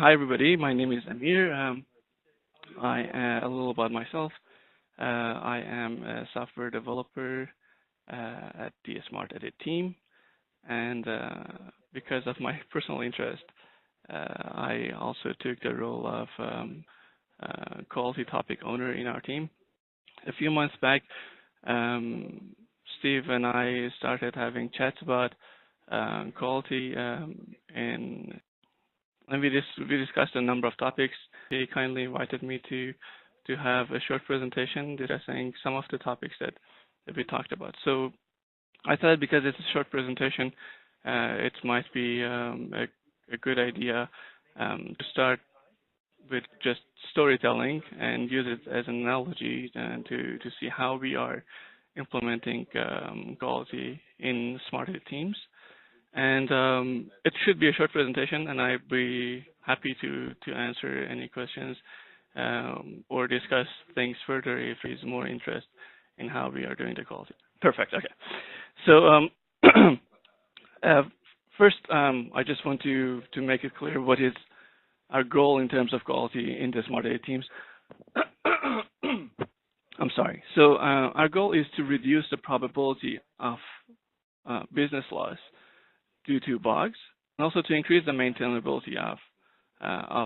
Hi, everybody. My name is Amir. A little about myself. I am a software developer at the Smart Edit team, and because of my personal interest, I also took the role of quality topic owner in our team. A few months back, um, Steve and I started having chats about quality, and we discussed a number of topics. He kindly invited me to have a short presentation discussing some of the topics that we talked about. So I thought because it's a short presentation, it might be a good idea to start with just storytelling and use it as an analogy to see how we are implementing quality in smarter teams. And it should be a short presentation, and I'd be happy to answer any questions or discuss things further if there's more interest in how we are doing the quality. Perfect. Okay. So uh, first, I just want to make it clear what is our goal in terms of quality in the smart data teams. I'm sorry. So our goal is to reduce the probability of business loss due to bugs, and also to increase the maintainability of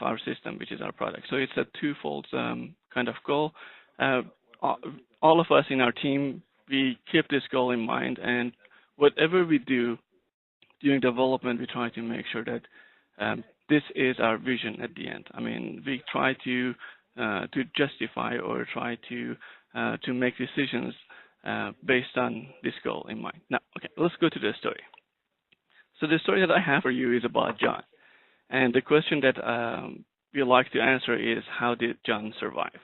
our system, which is our product. So it's a twofold kind of goal. Uh, all of us in our team, we keep this goal in mind, and whatever we do during development, we try to make sure that this is our vision at the end. I mean, we try to justify or try to make decisions based on this goal in mind. Now, okay, let's go to the story. So the story that I have for you is about John. And the question that we like to answer is, how did John survive?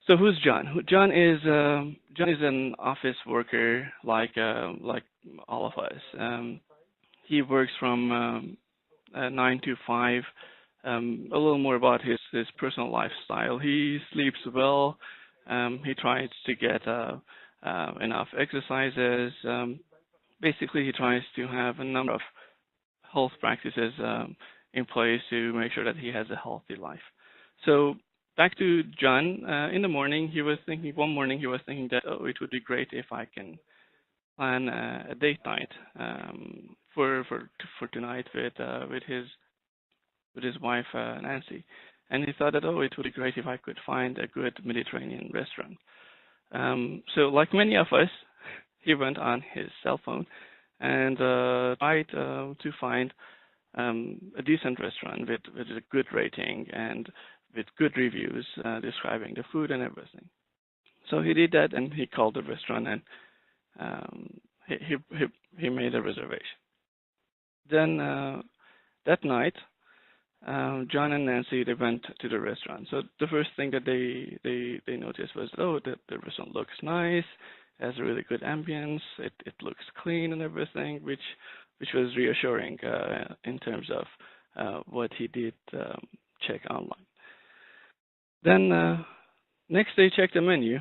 So who's John? John is an office worker like all of us. He works from 9 to 5. A little more about his personal lifestyle. He sleeps well. He tries to get enough exercises. Basically, he tries to have a number of health practices in place to make sure that he has a healthy life. So back to John. In the morning, one morning he was thinking that, oh, it would be great if I can plan a date night for tonight with his wife Nancy, and he thought that, oh, it would be great if I could find a good Mediterranean restaurant. So like many of us, he went on his cell phone and tried to find a decent restaurant with a good rating and with good reviews describing the food and everything. So he did that, and he called the restaurant, and he made a reservation. Then that night, John and Nancy, they went to the restaurant. So the first thing that they noticed was, oh, the restaurant looks nice, has a really good ambience, it looks clean and everything, which was reassuring in terms of what he did check online. Then next they checked the menu.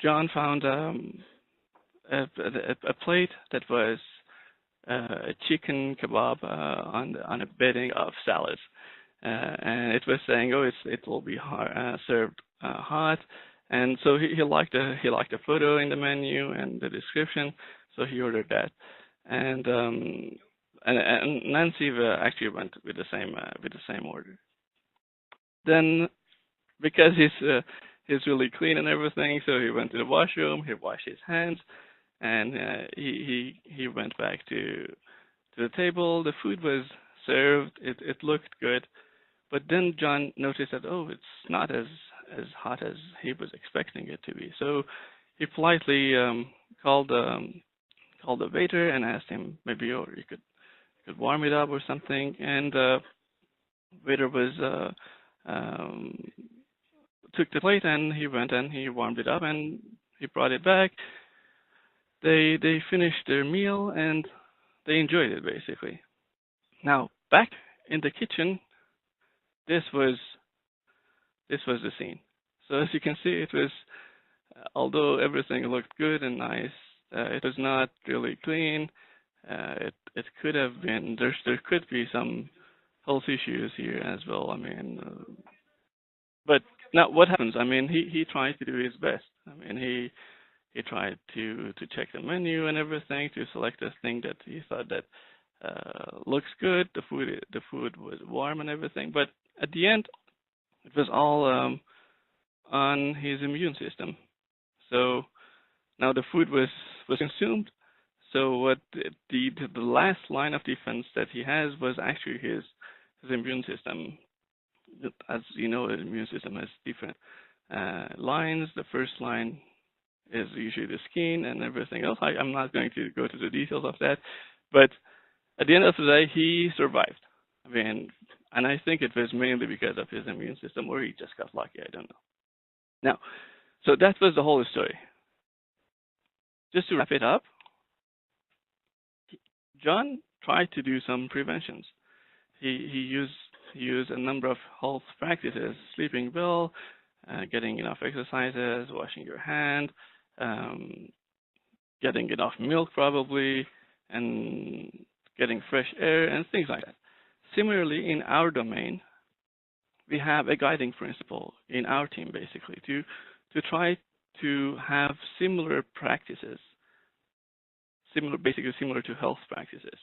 John found a plate that was a chicken kebab on a bedding of salads, and it was saying, "Oh, it will be served hot." And so he liked the photo in the menu and the description, so he ordered that. And Nancy actually went with the same order. Then because he's really clean and everything, so he went to the washroom, he washed his hands, and he went back to the table. The food was served. It looked good, but then John noticed that, oh, it's not as hot as he was expecting it to be. So he politely called the waiter and asked him, maybe, or you could warm it up or something. And waiter was took the plate, and he went and he warmed it up, and he brought it back. They finished their meal, and they enjoyed it, basically. Now, back in the kitchen, this was the scene. So as you can see, it was, although everything looked good and nice, it was not really clean. it could have been there could be some health issues here as well. I mean, but now what happens? I mean, he tried to do his best. I mean, he tried to check the menu and everything to select the thing that he thought that looks good. The food was warm and everything, but at the end, it was all on his immune system. So now the food was consumed. So what the last line of defense that he has was actually his immune system. As you know, the immune system has different lines. The first line is usually the skin and everything else. I'm not going to go to the details of that, but at the end of the day, he survived. I mean, and I think it was mainly because of his immune system, or he just got lucky. I don't know. Now, so that was the whole story. Just to wrap it up, John tried to do some preventions. He used a number of health practices: sleeping well, getting enough exercises, washing your hand, um, getting enough milk probably, and getting fresh air and things like that. Similarly, in our domain, we have a guiding principle in our team basically to try to have similar practices, basically similar to health practices,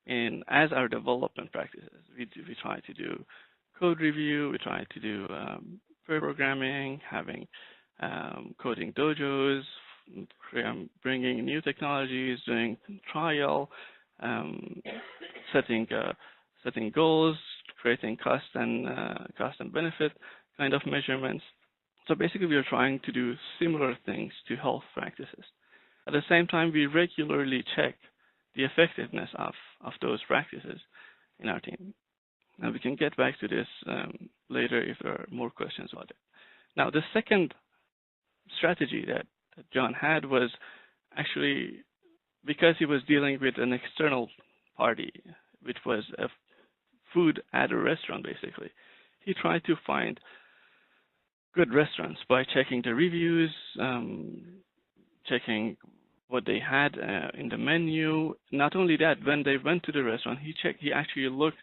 in as our development practices. We try to do code review, we try to do pair programming, having coding dojos, bringing new technologies, doing trial, um, setting setting goals, creating cost and benefit kind of measurements. So basically, we are trying to do similar things to health practices. At the same time, we regularly check the effectiveness of those practices in our team. Now we can get back to this later if there are more questions about it. Now the second strategy that John had was actually because he was dealing with an external party, which was a food at a restaurant basically. He tried to find good restaurants by checking the reviews, checking what they had in the menu. Not only that, when they went to the restaurant, he actually looked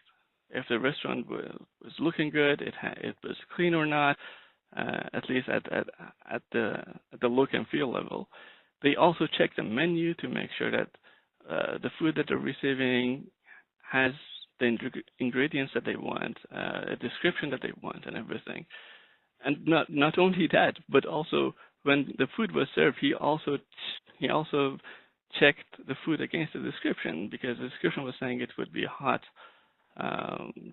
if the restaurant was looking good, it was clean or not, at least at the look and feel level. They also check the menu to make sure that the food that they're receiving has the ingredients that they want, a description that they want, and everything. And not only that, but also when the food was served, he also checked the food against the description, because the description was saying it would be hot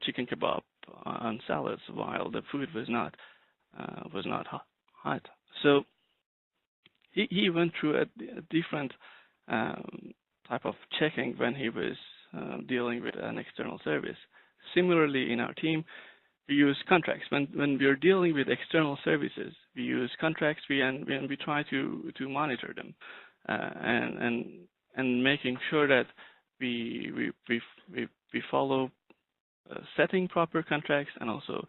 chicken kebab on salads, while the food was not hot. So he went through a different type of checking when he was dealing with an external service. Similarly, in our team, we use contracts. When we are dealing with external services, we use contracts. We try to monitor them and making sure that we follow setting proper contracts and also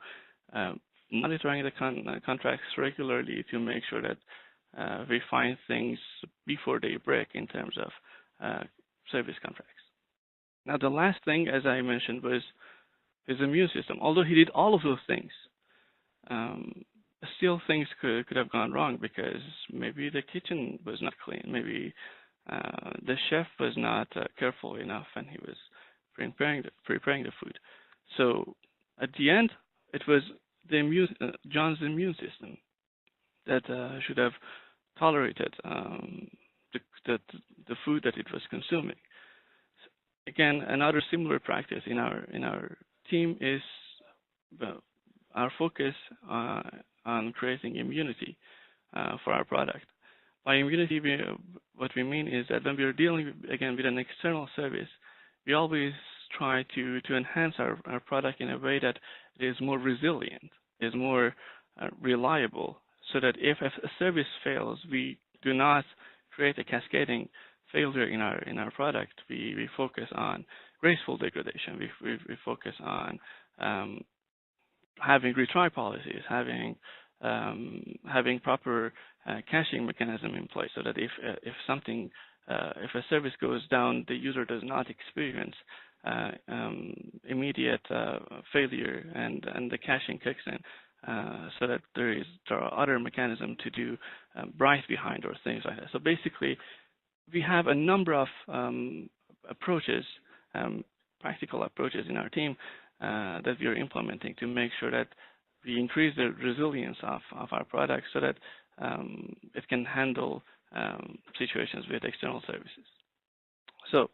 monitoring the contracts regularly to make sure that we find things before they break in terms of service contracts. Now, the last thing, as I mentioned, was his immune system. Although he did all of those things, still things could have gone wrong, because maybe the kitchen was not clean. Maybe the chef was not careful enough when he was preparing the food. So at the end, it was John's immune system that should have tolerated the food that it was consuming. Again, another similar practice in our team is our focus on creating immunity for our product. By immunity, what we mean is that when we are dealing again with an external service, we always try to enhance our product in a way that it is more resilient, is more reliable, so that if a service fails, we do not create a cascading failure in our product. We focus on graceful degradation. We focus on having retry policies, having proper caching mechanism in place, so that if something if a service goes down, the user does not experience immediate failure, and the caching kicks in, so that there are other mechanisms to do bright behind or things like that. So basically, we have a number of approaches, practical approaches in our team that we are implementing to make sure that we increase the resilience of our products so that it can handle situations with external services. So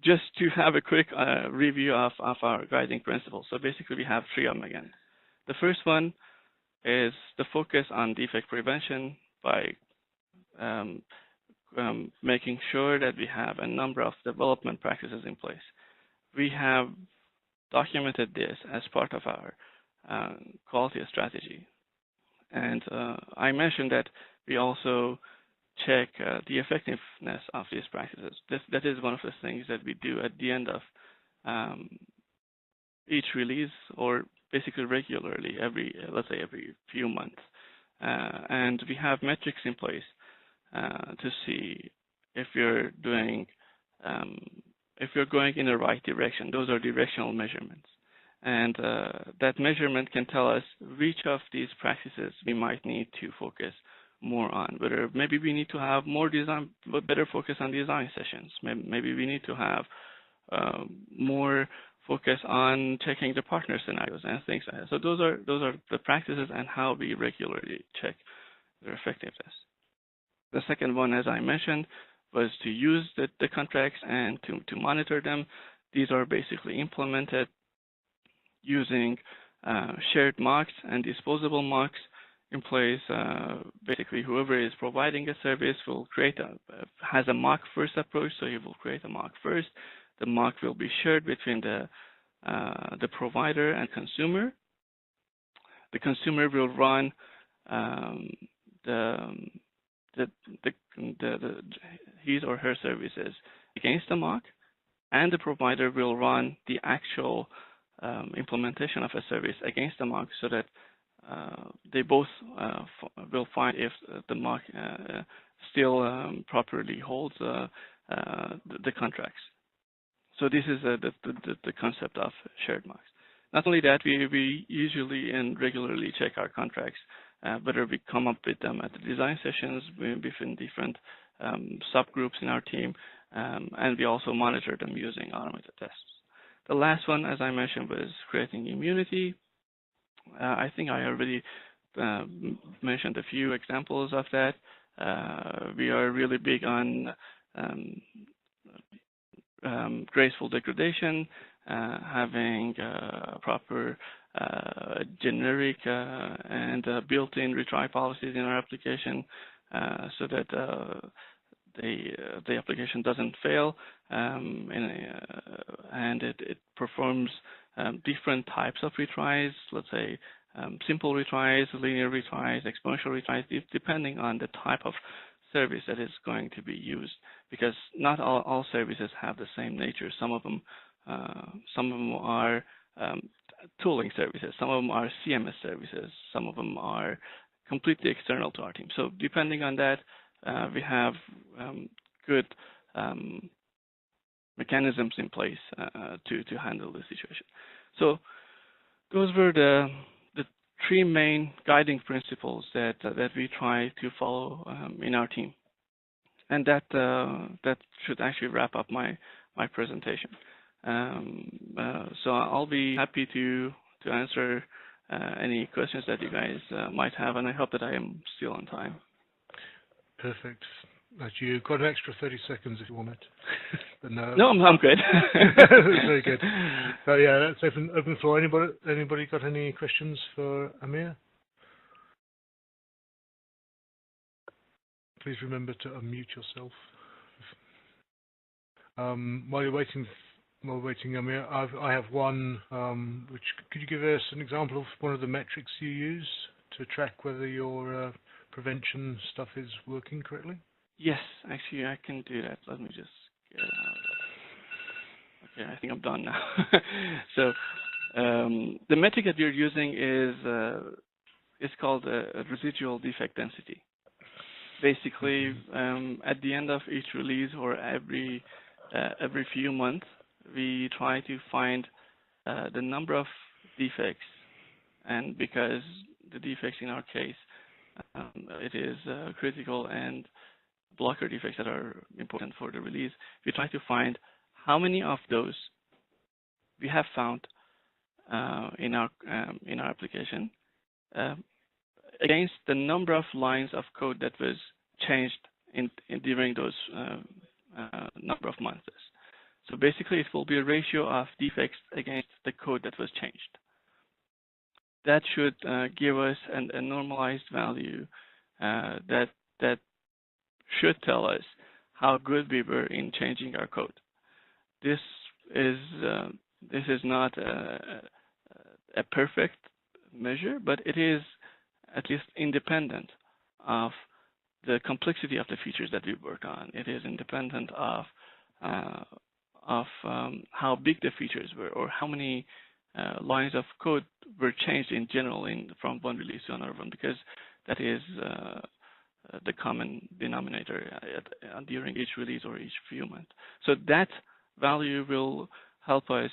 just to have a quick review of our guiding principles. So basically, we have three of them again. The first one is the focus on defect prevention by making sure that we have a number of development practices in place. We have documented this as part of our quality strategy. And I mentioned that we also check the effectiveness of these practices. That is one of the things that we do at the end of each release, or basically regularly, let's say every few months. And we have metrics in place to see if you're doing, if you're going in the right direction. Those are directional measurements. And that measurement can tell us which of these practices we might need to focus more on, whether maybe we need to have more design, better focus on design sessions. Maybe we need to have more focus on checking the partner scenarios and things like that. So those are the practices and how we regularly check their effectiveness. The second one, as I mentioned, was to use the contracts and to monitor them. These are basically implemented using shared mocks and disposable mocks in place. Basically, whoever is providing a service will create has a mock first approach, so he will create a mock first. The mock will be shared between the provider and consumer. The consumer will run his or her services against the mock, and the provider will run the actual implementation of a service against the mock, so that they both will find if the mock still properly holds the contracts. So this is the concept of shared mocks. Not only that, we usually and regularly check our contracts, whether we come up with them at the design sessions within different subgroups in our team, and we also monitor them using automated tests. The last one, as I mentioned, was creating immunity. I think I already mentioned a few examples of that. We are really big on graceful degradation, having proper generic and built-in retry policies in our application, so that the application doesn't fail, and it performs different types of retries, let's say simple retries, linear retries, exponential retries, depending on the type of service that is going to be used, because not all services have the same nature. Some of them are tooling services, some of them are CMS services, some of them are completely external to our team. So depending on that, we have good mechanisms in place to handle the situation. So those were the three main guiding principles that we try to follow in our team, and that should actually wrap up my presentation. So I'll be happy to answer any questions that you guys might have, and I hope that I am still on time. Perfect. You've got an extra 30 seconds if you want it. But no, I'm good. Very good. So yeah, that's open floor. Anybody got any questions for Amir? Please remember to unmute yourself. While we're waiting, Amir, I have one. Which could you give us an example of one of the metrics you use to track whether your prevention stuff is working correctly? Yes, actually, I can do that. Let me just get it out. Okay, I think I'm done now. So the metric that we're using is called residual defect density. basically, at the end of each release or every few months, we try to find the number of defects, and because the defects in our case, it is critical and blocker defects that are important for the release, we try to find how many of those we have found in our application against the number of lines of code that was changed during those number of months. So basically, it will be a ratio of defects against the code that was changed. That should give us a normalized value that should tell us how good we were in changing our code. This is not a perfect measure, but it is at least independent of the complexity of the features that we work on. It is independent of how big the features were or how many lines of code were changed in general from one release to another one, because that is the common denominator during each release or each few months. So that value will help us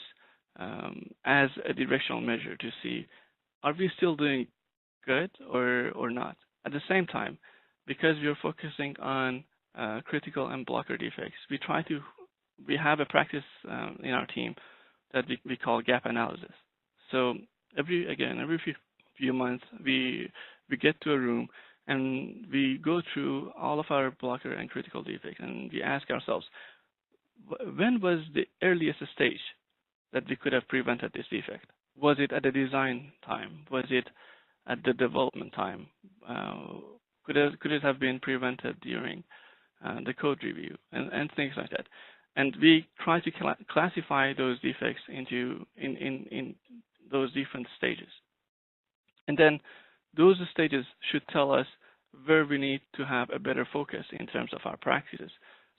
as a directional measure to see, are we still doing good or not? At the same time, because we are focusing on critical and blocker defects, we have a practice in our team that we call gap analysis. So every few months, we get to a room and we go through all of our blocker and critical defects, and we ask ourselves, when was the earliest stage that we could have prevented this defect? Was it at the design time? Was it at the development time? Could it have been prevented during the code review and things like that? And we try to classify those defects into in those different stages. And then those stages should tell us where we need to have a better focus in terms of our practices.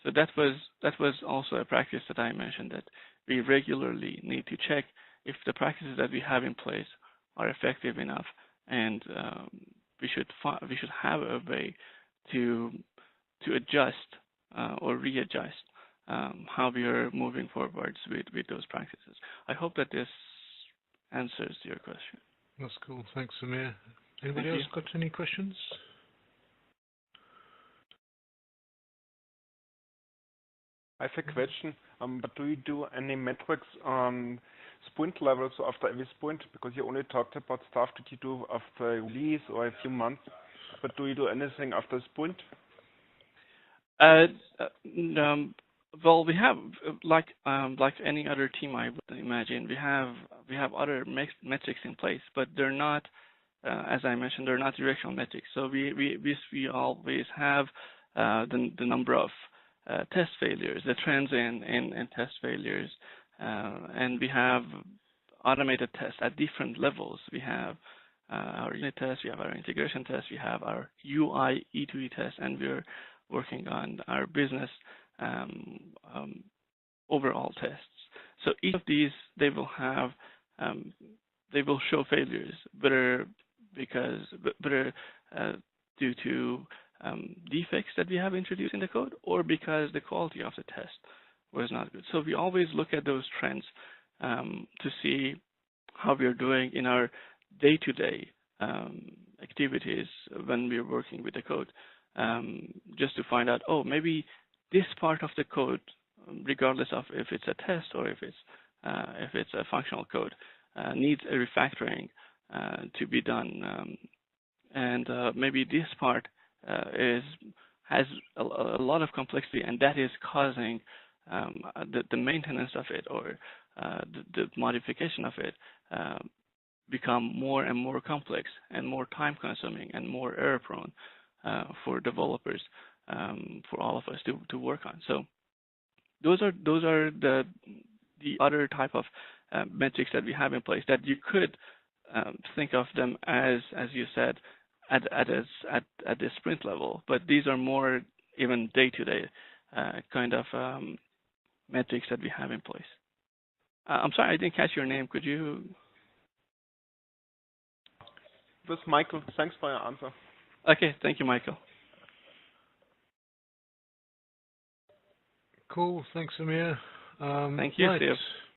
So that was also a practice that I mentioned, that we regularly need to check if the practices that we have in place are effective enough, and we should have a way to adjust or readjust how we are moving forwards with those practices. I hope that this answers your question. That's cool. Thanks, Samir. Anybody else got any questions? I have a question, but do you do any metrics on sprint levels after every sprint? Because you only talked about stuff that you do after a release or a few months, but do you do anything after a sprint? Well, we have like any other team, I would imagine, we have other metrics in place, but they're not, as I mentioned, they're not directional metrics. So we always have the number of test failures, the trends in test failures, and we have automated tests at different levels. We have our unit tests, we have our integration tests, we have our UI E2E tests, and we're working on our business overall tests. So each of these, they will show failures, whether due to defects that we have introduced in the code, or because the quality of the test was not good. So we always look at those trends to see how we are doing in our day-to-day activities when we are working with the code, just to find out, oh, maybe this part of the code, regardless of if it's a test or if it's a functional code, needs a refactoring to be done, and maybe this part has a lot of complexity, and that is causing the maintenance of it or the modification of it become more and more complex and more time-consuming and more error-prone for developers, for all of us to work on. So those are the other type of metrics that we have in place that you could think of them as you said, at the sprint level, but these are more even day-to-day kind of metrics that we have in place. I'm sorry, I didn't catch your name. Could you? This is Michael. Thanks for your answer. Okay, thank you, Michael. Cool. Thanks, Amir. Thank you, Right. Steve.